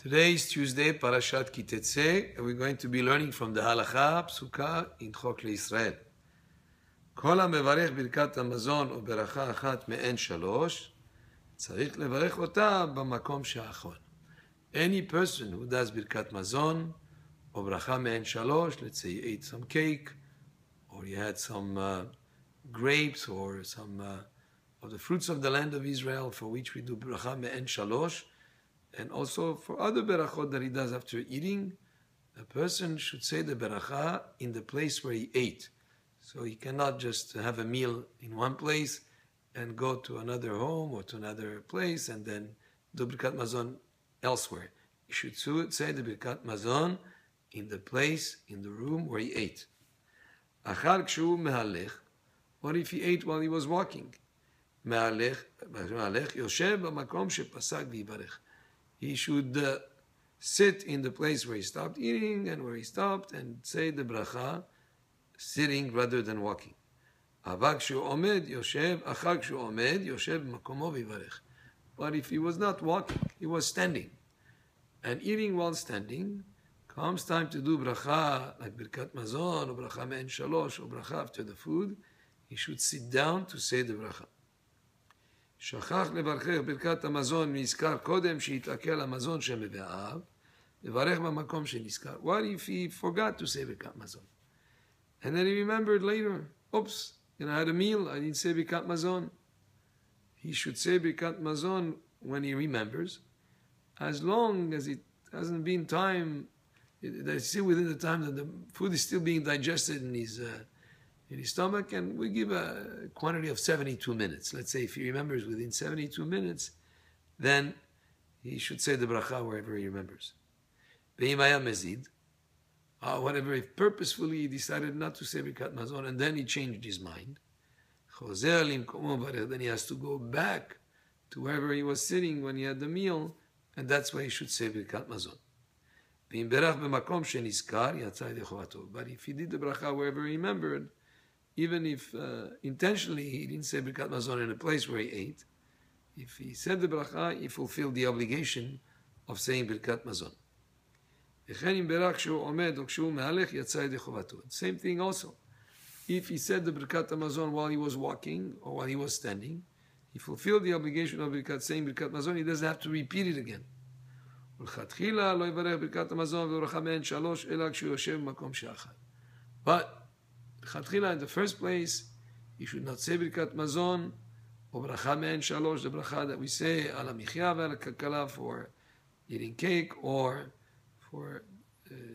Today is Tuesday, Parashat Tetze, and we're going to be learning from the Halacha Psuka in Chok LeYisrael. כל המברך ברכת המזון או ברכה אחת מעין שלוש, צריך לברך אותה במקום שהאחרון. Any person who does ברכת מזון או ברכה מעין שלוש, let's say you ate some cake, or you had some grapes, or some of the fruits of the land of Israel, for which we do bracha מעין שלוש, and also for other berachot that he does after eating, a person should say the beracha in the place where he ate. So he cannot just have a meal in one place and go to another home or to another place and then do birkat mazon elsewhere. He should say the birkat mazon in the place, in the room where he ate. Achar kshu mehalech. What if he ate while he was walking? Mehalech yoshev b'makom shepasak v'yivarech. He should sit in the place where he stopped eating and where he stopped and say the bracha sitting rather than walking. But if he was not walking, he was standing. And eating while standing, comes time to do bracha like birkat mazon or bracha me'en shalosh or bracha after the food, he should sit down to say the bracha. שכח לברכך ברכת המזון נזכר קודם שהתעכל המזון שמבאב, לברך במקום שנזכר. What if he forgot to say ברכת מזון? And then he remembered later, oops, I had a meal, I didn't say ברכת מזון. He should say ברכת מזון when he remembers, as long as it hasn't been time, that it's still within the time that the food is still being digested in his stomach, and we give a quantity of 72 minutes. Let's say if he remembers within 72 minutes, then he should say the bracha wherever he remembers. Whatever, if purposefully he decided not to say birkat mazon and then he changed his mind, then he has to go back to wherever he was sitting when he had the meal, and that's why he should say birkat mazon. But if he did the bracha wherever he remembered, even if intentionally he didn't say birkat mazon in a place where he ate, if he said the bracha, he fulfilled the obligation of saying birkat mazon. Same thing also. If he said the birkat mazon while he was walking or while he was standing, he fulfilled the obligation of saying birkat mazon. He doesn't have to repeat it again. But in the first place, you should not say birkat mazon or bracha me'en shalosh, the bracha that we say ala michya ve'ala kakala for eating cake, or for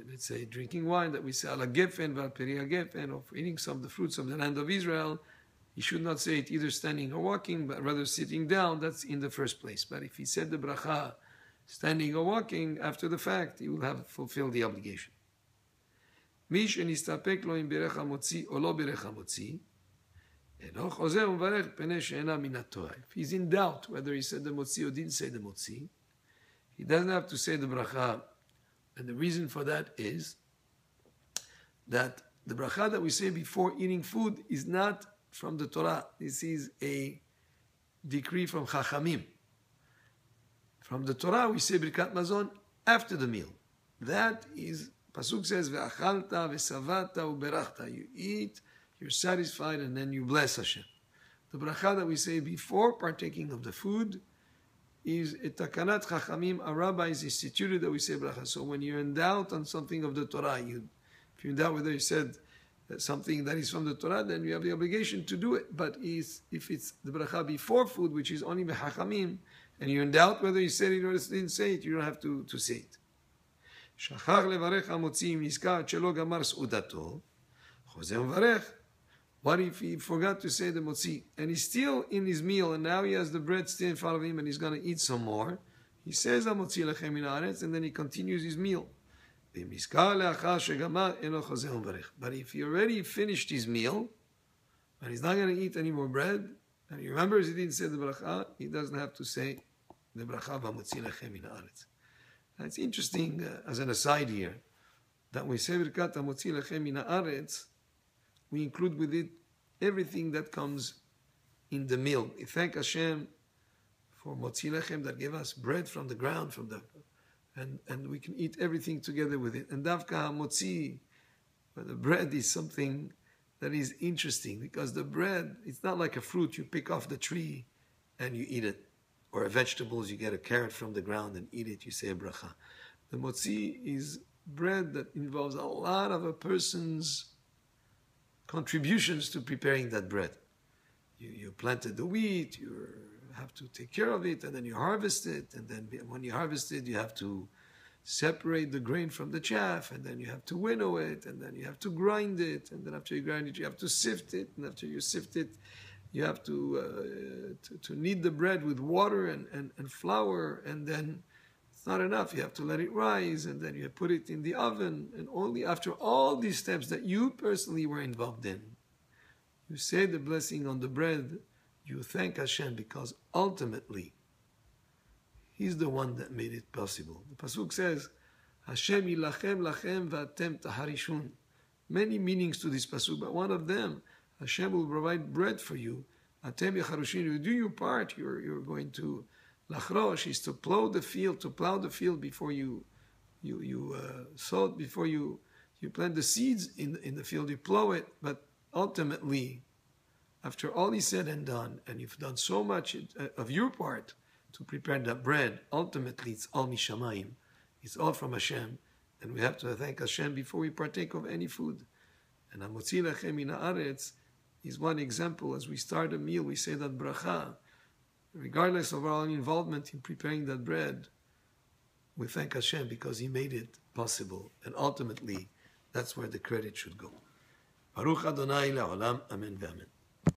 let's say drinking wine that we say ala gefen ve'al periya gefen, or for eating some of the fruits of the land of Israel. You should not say it either standing or walking, but rather sitting down. That's in the first place. But if he said the bracha standing or walking after the fact, he will have fulfilled the obligation. מי שנסתפק לו אם בירך המוציא או לא בירך המוציא, אינו חוזר ומברך פני שאינה מן התורה. If he's in doubt whether he said the motzi or didn't say the motzi, he doesn't have to say the bracha. And the reason for that is that the bracha that we say before eating food is not from the Torah. This is a decree from Chachamim. From the Torah, we say birkat mazon after the meal. That is, Pasuk says, ve'achalta ve'savata u'berachta. You eat, you're satisfied, and then you bless Hashem. The bracha that we say before partaking of the food is a takanat chachamim. A rabbi is instituted that we say bracha. So when you're in doubt on something of the Torah, if you're in doubt whether you said something that is from the Torah, then you have the obligation to do it. But if it's the bracha before food, which is only b'chachamim, and you're in doubt whether you said it or didn't say it, you don't have to say it. שכח לברך המוציא אם נזכר עד שלא גמר סעודתו, חוזר מברך. What if he forgot to say the motzi and he's still in his meal and now he has the bread still in front of him and he's going to eat some more? He says המוציא לכם מן הארץ and then he continues his meal. ואם נזכר לאחר שגמר אינו חוזר ומברך. But if he already finished his meal and he's not going to eat any more bread and he remembers he didn't say the bracha, he doesn't have to say the bracha והמוציא לכם מן הארץ. It's interesting, as an aside here, that we say birkat hamotzi lechem min haaretz, we include with it everything that comes in the meal. We thank Hashem for motzi lechem that gave us bread from the ground, from the and we can eat everything together with it. And davka hamotzi, the bread is something that is interesting, because the bread, it's not like a fruit you pick off the tree and you eat it, or a vegetables, you get a carrot from the ground and eat it, you say a bracha. The motzi is bread that involves a lot of a person's contributions to preparing that bread. You planted the wheat, you have to take care of it, and then you harvest it, and then when you harvest it, you have to separate the grain from the chaff, and then you have to winnow it, and then you have to grind it, and then after you grind it, you have to sift it, and after you sift it, you have to knead the bread with water and flour, and then it's not enough. You have to let it rise, and then you put it in the oven, and only after all these steps that you personally were involved in, you say the blessing on the bread, you thank Hashem, because ultimately, He's the one that made it possible. The pasuk says, Hashem yilachem lachem v'atem taharishun. Many meanings to this pasuk, but one of them, Hashem will provide bread for you. Atem yacharushin, you do your part. You're going to lachrosh, is to plow the field before you sow, before you plant the seeds in the field. You plow it, but ultimately, after all is said and done, and you've done so much of your part to prepare that bread, ultimately it's all mishamayim. It's all from Hashem, and we have to thank Hashem before we partake of any food. And hamotzi lechem min haaretz is one example. As we start a meal, we say that bracha, regardless of our involvement in preparing that bread. We thank Hashem because He made it possible, and ultimately, that's where the credit should go. Baruch Adonai le'olam, amen ve'amen.